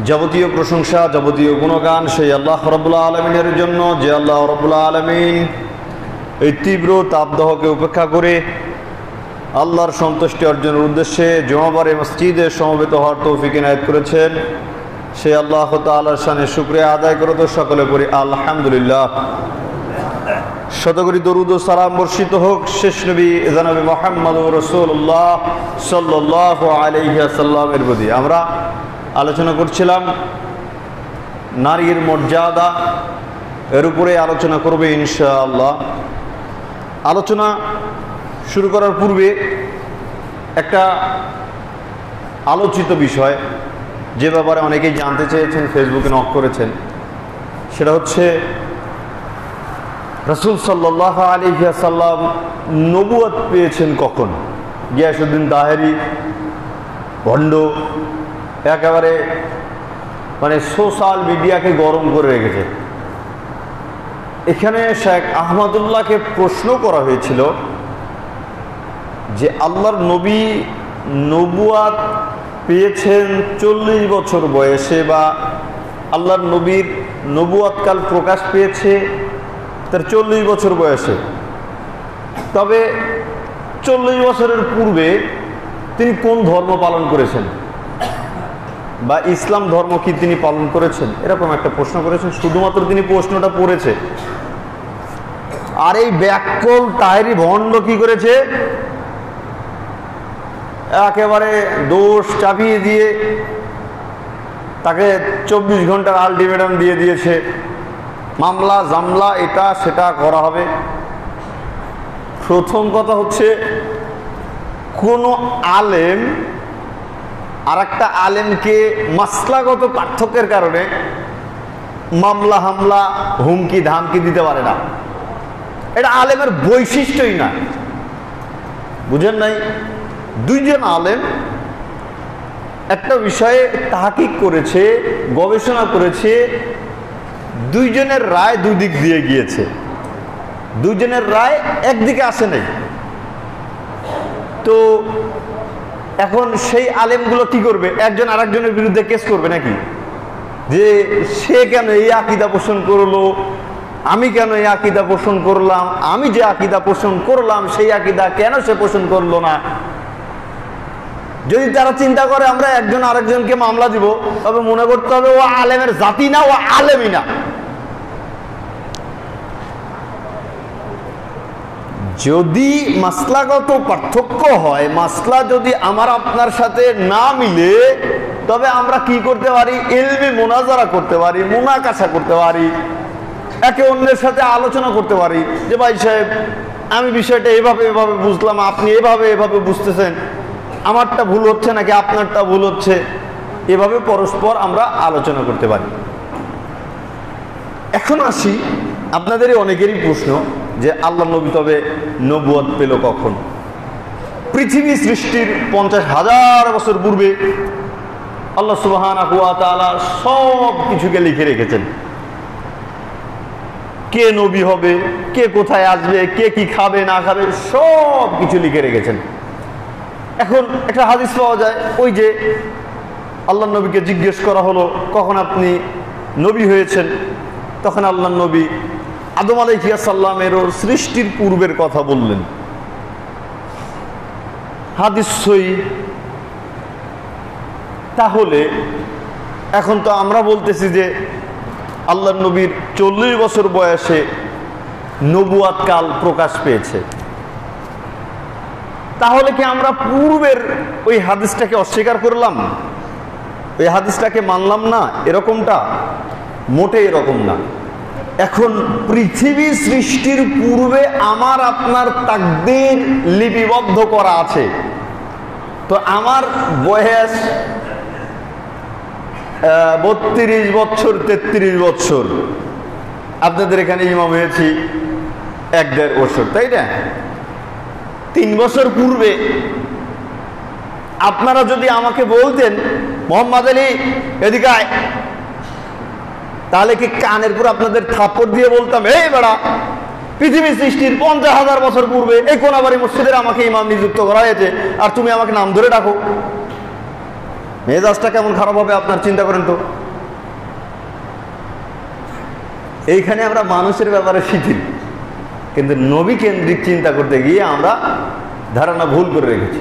যাবতীয় প্রশংসা যাবতীয় গুণগান সেই আল্লাহ রাব্বুল আলামিনের জন্য, যে আল্লাহ রাব্বুল আলামিন এই তীব্র তাপদাহকে উপেক্ষা করে আল্লাহর সন্তুষ্টি অর্জনের উদ্দেশ্যে জুমাবারে মসজিদে সমবেত হওয়ার তৌফিক ইনায়েত করেছেন। সেই আল্লাহ তাআলার শানে শুকরিয়া আদায় করে তো সকলে পড়ি আলহামদুলিল্লাহ। শতকরি দরুদ ও সালাম বর্ষিত হোক শেষ নবী জনাবে মুহাম্মদুর রাসূলুল্লাহ সাল্লাল্লাহু আলাইহি ওয়াসাল্লামের প্রতি। আমরা আলোচনা করছিলাম নারীর মর্যাদা, এর উপরে আলোচনা করবে ইনশাআল্লাহ। আলোচনা শুরু করার পূর্বে একটা আলোচিত বিষয়, যে ব্যাপারে অনেকেই জানতে চেয়েছেন, ফেসবুকে নক করেছেন, সেটা হচ্ছে রাসূল সাল্লাল্লাহু আলাইহি ওয়াসাল্লাম নবুয়ত পেয়েছেন কখন। গিয়াসউদ্দিন দাহেরি ভণ্ড একেবারে সোশ্যাল মিডিয়াকে গরম করে রেখেছে। এখানে শেখ আহমদুল্লাহকে প্রশ্ন করা হয়েছিল যে আল্লাহর নবী নবুয়াত পেয়েছেন 40 বছর বয়সে, বা আল্লাহর নবীর নবুয়াতকাল প্রকাশ পেয়েছে তার 40 বছর বয়সে, তবে 40 বছরের পূর্বে তিনি কোন ধর্ম পালন করেছেন, বা ইসলাম ধর্ম কি তিনি পালন করেছেন, এরকম একটা প্রশ্ন করেছেন। শুধুমাত্র তিনি প্রশ্নটা পড়েছে, আর এই ব্যাককল তাহেরি ভণ্ড কি করেছে, একেবারে দোষ চাপিয়ে দিয়ে তাকে 24 ঘন্টার আলটিমেটাম দিয়ে দিয়েছে, মামলা জামলা এটা সেটা করা হবে। প্রথম কথা হচ্ছে, কোন আলেম আর একটা আলেমকে মাসলাগত পার্থক্যের কারণে মামলা হামলা হুমকি ধামকি দিতে পারে না। এটা আলেমের বৈশিষ্ট্যই না, বুঝেন নাই? দুইজন আলেম একটা বিষয়ে তাহকিক করেছে, গবেষণা করেছে, দুইজনের রায় দুই দিক দিয়ে গিয়েছে, দুইজনের রায় একদিকে আসে নাই। তো এখন সেই আলেমগুলো কি করবে? একজন আরেকজনের বিরুদ্ধে কেস করবে নাকি, যে সে কেন এই আকীদা পোষণ করলো, আমি কেন এই আকীদা পোষণ করলাম, আমি যে আকীদা পোষণ করলাম সেই আকীদা কেন সে পোষণ করলো না। যদি তারা চিন্তা করে আমরা একজন আরেকজনকে মামলা দিব, তবে মনে করতে হবে ও আলেমের জাতি না, ও আলেমই না। যদি মাসলাগত পার্থক্য হয়, মাসলা যদি আমার আপনার সাথে না মিলে, তবে আমরা কি করতে পারি? ইলমি মুনাজারা করতে পারি, মুনাকাশা করতে পারি, একে অন্যের সাথে আলোচনা করতে পারি যে ভাই সাহেব আমি বিষয়টা এভাবে এভাবে বুঝলাম, আপনি এভাবে এভাবে বুঝতেছেন, আমারটা ভুল হচ্ছে নাকি আপনারটা ভুল হচ্ছে, এভাবে পরস্পর আমরা আলোচনা করতে পারি। এখন আসি, আপনাদেরই অনেকেরই প্রশ্ন যে আল্লাহ নবী তবে নবুয়ত পেল কখন? পৃথিবী সৃষ্টির 50,000 বছর পূর্বে আল্লাহ সুবহানাহু ওয়া তাআলা সব কিছুকে লিখে রেখেছেন। কে নবী হবে, কে কোথায় আসবে, কে কি খাবে না খাবে, সব কিছু লিখে রেখেছেন। এখন একটা হাদিস পাওয়া যায়, ওই যে আল্লাহ নবীকে জিজ্ঞেস করা হলো কখন আপনি নবী হয়েছেন, তখন আল্লাহ নবী আদম আলাইহিস সালামের সৃষ্টির পূর্বের কথা বললেন। হাদিস সহিহ। তাহলে এখন তো আমরা বলতেছি যে আল্লাহ নবীর 40 বছর বয়সে নবুয়াত কাল প্রকাশ পেয়েছে, তাহলে কি আমরা পূর্বের ওই হাদিসটাকে অস্বীকার করলাম, ওই হাদিসটাকে মানলাম না? এরকমটা মোটে এরকম না। এখন পৃথিবী সৃষ্টির পূর্বে আমার আপনার তাকদীর লিপিবদ্ধ করা আছে। তো আমার বয়স 32 বছর 33 বছর, আপনাদের এখানে ইমাম হয়েছি 1-1.5 বছর, তাই না? 3 বছর পূর্বে আপনারা যদি আমাকে বলতেন মোহাম্মদ আলী এদিকে আয়, তাহলে কি কানের পর আপনাদের থাপ্পড় দিয়ে বলতাম, এই বেড়া পৃথিবী সৃষ্টির 50,000 বছর পূর্বে এই কোনাবাড়ি মসজিদের আমাকে ইমাম নিযুক্ত করা হয়েছে, আর তুমি আমাকে নাম ধরে ডাকো। মেজাজটা কেমন খারাপ হবে আপনার চিন্তা করেন তো। এইখানে আমরা মানুষের ব্যাপারে শিথিল, কিন্তু নবী কেন্দ্রিক চিন্তা করতে গিয়ে আমরা ধারণা ভুল করে রেখেছি।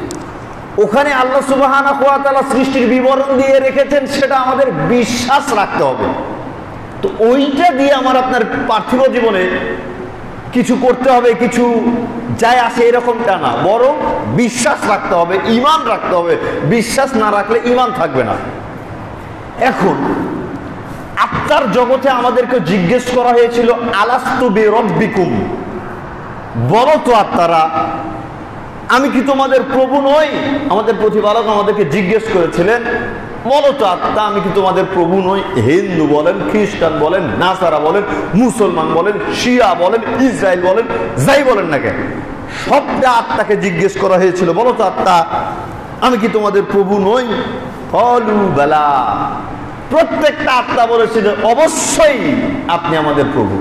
ওখানে আল্লাহ সুবহানাহু ওয়া তাআলা সৃষ্টির বিবরণ দিয়ে রেখেছেন, সেটা আমাদের বিশ্বাস রাখতে হবে। তো ওইটা দিয়ে আমার আপনার পার্থিব জীবনে কিছু করতে হবে, কিছু যায় আসে এরকমটা না, বরং বিশ্বাস রাখতে হবে, ঈমান রাখতে হবে। বিশ্বাস না রাখলে ঈমান থাকবে না। এখন আত্মার জগতে আমাদেরকে জিজ্ঞেস করা হয়েছিল, আলাস্তু বিরব্বিকুম, বলো তো আত্মারা, আমি কি তোমাদের প্রভু নই? আমাদের প্রতিপালক আমাদেরকে জিজ্ঞেস করেছিলেন, বলো তো আত্মা, আমি কি তোমাদের প্রভু নই? হিন্দু বলেন, খ্রিস্টান বলেন, নাসারা বলেন, মুসলমান বলেন, শিয়া বলেন, ইসরায়েল বলেন, যাই বলেন না কেন, সবটা আত্মাকে জিজ্ঞেস করা হয়েছিল, বলো তো আত্মা, আমি কি তোমাদের প্রভু নই? কলু বালা, প্রত্যেকটা আত্মা বলেছিল, অবশ্যই আপনি আমাদের প্রভু।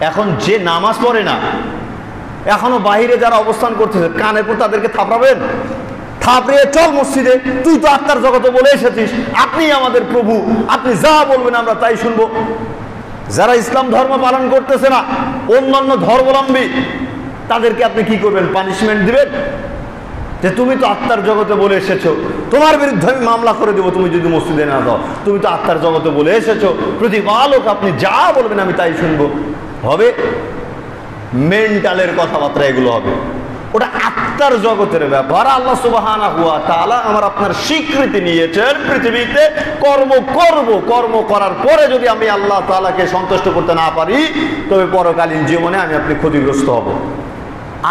এখন যে নামাজ পড়ে না, এখনো বাহিরে যারা অবস্থান করতেছে, কানের পর তাদেরকে থাপড়াবেন? থাপড়িয়ে চল মসজিদে, তুই তো আত্মার জগতে বলে এসেছিস, আপনি আমাদের প্রভু, আপনি যা বলবেন আমরা তাই শুনবো। যারা ইসলাম ধর্ম পালন করতেছে না, অন্যান্য ধর্মাবলম্বী, তাদেরকে আপনি কি করবেন? পানিশমেন্ট দিবেন যে তুমি তো আত্মার জগতে বলে এসেছো, তোমার বিরুদ্ধে আমি মামলা করে দেবো তুমি যদি মসজিদে না দাও, তুমি তো আত্মার জগতে বলে এসেছো, প্রতিপালক আপনি যা বলবেন আমি তাই শুনবো। হবে মেন্টালের কথাবার্তা, এগুলো হবে। ওটা আত্মার জগতের ব্যাপার। আল্লাহ সুবহানাহু ওয়া তাআলা আমার আপনার স্বীকৃতি নিয়েছেন, পৃথিবীতে কর্ম করব, কর্ম করার পরে যদি আমি আল্লাহ তাআলাকে সন্তুষ্ট করতে না পারি, তবে পরকালীন জীবনে আমি আপনি ক্ষতিগ্রস্ত হব।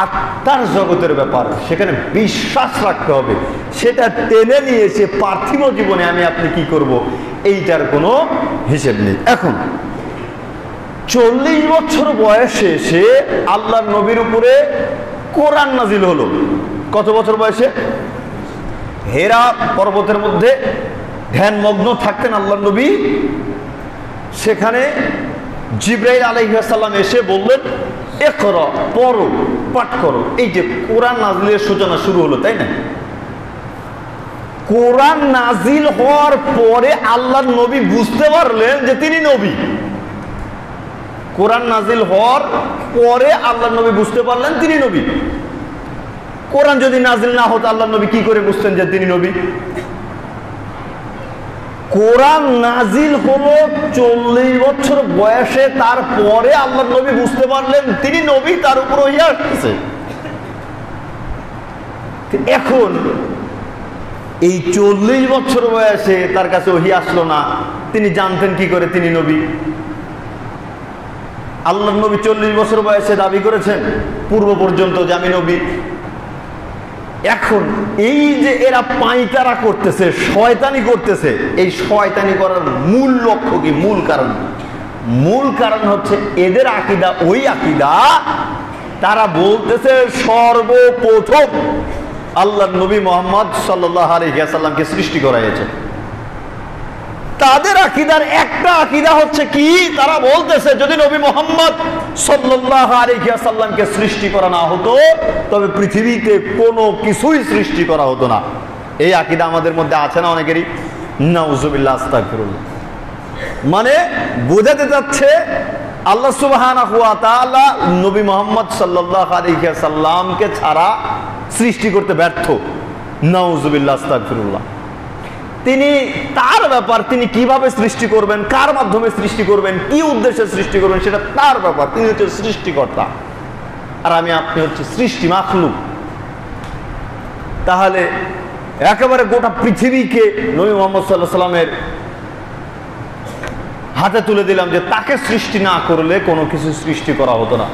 আত্মার জগতের ব্যাপার, সেখানে বিশ্বাস রাখতে হবে। সেটা টেনে নিয়ে এসে পার্থিব জীবনে আমি আপনি কি করব, এইটার কোনো হিসেব নেই। এখন 40 বছর বয়সে এসে আল্লাহর নবীর উপরে কোরআন নাজিল হলো। কত বছর বয়সে? হেরা পর্বতের মধ্যে ধ্যানমগ্ন থাকতেন আল্লাহর নবী। সেখানে জিবরাইল আলাইহিস সালাম এসে বললেন, ইকরা, পড়ো, পাঠ করো। এই যে কোরআন নাজিলের সূচনা শুরু হলো, তাই না? কোরআন নাজিল হওয়ার পরে আল্লাহর নবী বুঝতে পারলেন যে তিনি নবী। কোরআন নাজিল হওয়ার পরে আল্লাহর নবী বুঝতে পারলেন তিনি নবী। কোরআন যদি নাজিল না হতো, আল্লাহর নবী কি করে বুঝতেন যে তিনি নবী? কোরআন নাজিল হলো 40 বছর বয়সে, তারপরে আল্লাহর নবী বুঝতে পারলেন তিনি নবী, তার উপর ওহী আসছে। এখন এই 40 বছর বয়সে তার কাছে ওহী আসলো না, তিনি জানতেন কি করে তিনি নবী? আল্লাহর নবী 40 বছর বয়সে দাবি করেছেন পূর্ব পর্যন্ত যে আমি নবী। এখন এই যে এরা পাইতারা করতেছে, শয়তানি করতেছে, এই শয়তানি করার মূল লক্ষ্য কি? মূল কারণ হচ্ছে এদের আকীদা ওই আকীদা, তারা বলতেছে সর্বপ্রথম আল্লাহর নবী মুহাম্মদ সাল্লাল্লাহু আলাইহি ওয়াসাল্লামকে সৃষ্টি করা হয়েছে। তাদের আকীদার একটা আকীদা হচ্ছে কি? তারা বলতেছে যদি নবী মুহাম্মদ সাল্লাল্লাহু আলাইহি ওয়াসাল্লামকে সৃষ্টি করা না হতো, তবে পৃথিবীতে কোনো কিছুই সৃষ্টি করা হতো না। এই আকীদা আমাদের মধ্যে আছে না অনেকেরই? নাউযুবিল্লাহ, আস্তাগফিরুল্লাহ। মানে বোঝাতে যাচ্ছে আল্লাহ সুবহানাহু ওয়া তাআলা নবী মুহাম্মদ সাল্লাল্লাহু আলাইহি ওয়াসাল্লামকে ছাড়া সৃষ্টি করতে ব্যর্থ। নাউযুবিল্লাহ, আস্তাগফিরুল্লাহ। তিনি তার ব্যাপার, তিনি কিভাবে সৃষ্টি করবেন, কার মাধ্যমে সৃষ্টি করবেন, কি উদ্দেশ্যে সৃষ্টি করবেন, সেটা তার ব্যাপার। তিনি হচ্ছে সৃষ্টিকর্তা, আর আমি আপনি হচ্ছে সৃষ্টি, মাখলুক। তাহলে একেবারে গোটা পৃথিবীকে নবী মুহাম্মদ সাল্লাল্লাহু আলাইহি সাল্লামের হাতে তুলে দিলাম যে তাকে সৃষ্টি না করলে কোনো কিছু সৃষ্টি করা হতো না।